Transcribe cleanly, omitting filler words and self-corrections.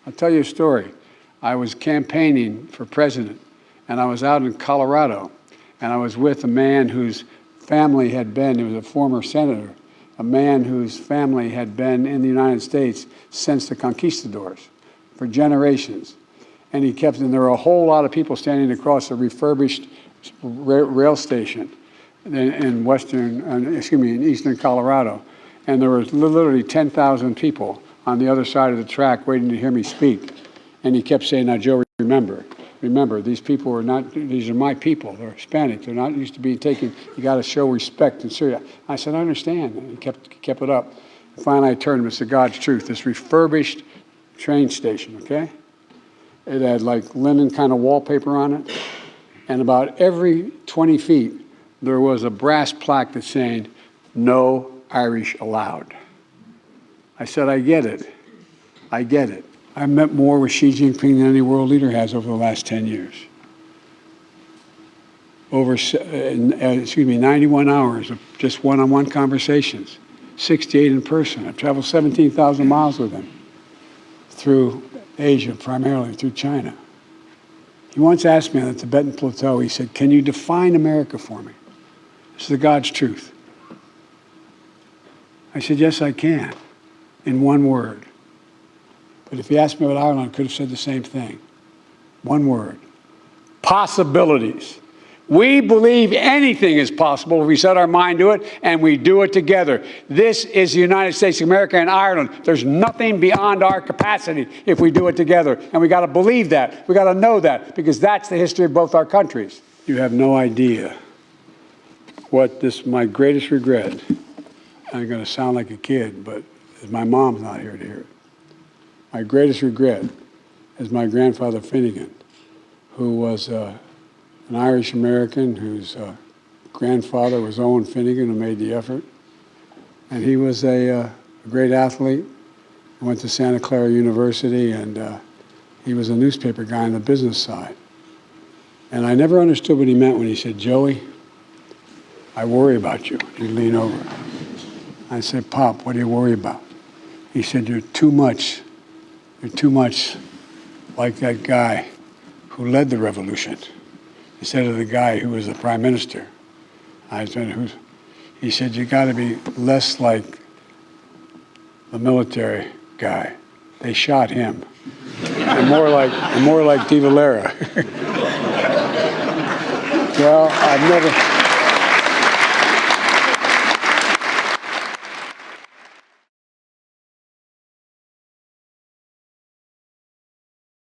I'll tell you a story. I was campaigning for president, and I was out in Colorado, and I was with a man whose family had been, he was a former senator, a man whose family had been in the United States since the conquistadors for generations. And he kept, and there were a whole lot of people standing across a refurbished rail station in eastern Colorado. And there was literally 10,000 people on the other side of the track waiting to hear me speak. And he kept saying, "Now, Joe, remember, these people are not, these are my people. They're Hispanic. They're not used to being taken. You got to show respect and serious." I said, "I understand." And he kept it up. And finally, I turned to him and said, "God's truth, this refurbished train station, okay? It had like linen kind of wallpaper on it. And about every 20 feet, there was a brass plaque that's saying, 'No Irish allowed.'" I said, "I get it. I get it. I've met more with Xi Jinping than any world leader has over the last 10 years. 91 hours of just one-on-one conversations, 68 in person. I've traveled 17,000 miles with him through Asia, primarily through China. He once asked me on the Tibetan Plateau, he said, "Can you define America for me? This is the God's truth." I said, "Yes, I can, in one word." But if he asked me about Ireland, I could have said the same thing. One word: possibilities. We believe anything is possible if we set our mind to it and we do it together. This is the United States of America and Ireland. There's nothing beyond our capacity if we do it together. And we got to believe that. We got to know that, because that's the history of both our countries. You have no idea what my greatest regret, I'm going to sound like a kid, but my mom's not here to hear it. My greatest regret is my grandfather Finnegan, who was an Irish American whose grandfather was Owen Finnegan, who made the effort. And he was a great athlete. He went to Santa Clara University, and he was a newspaper guy on the business side. And I never understood what he meant when he said, "Joey, I worry about you." He'd lean over. I said, "Pop, what do you worry about?" He said, You're too much like that guy who led the revolution instead of the guy who was the prime minister." I said, he said, "You got to be less like the military guy. They shot him. And more like De Valera." Well, I've never...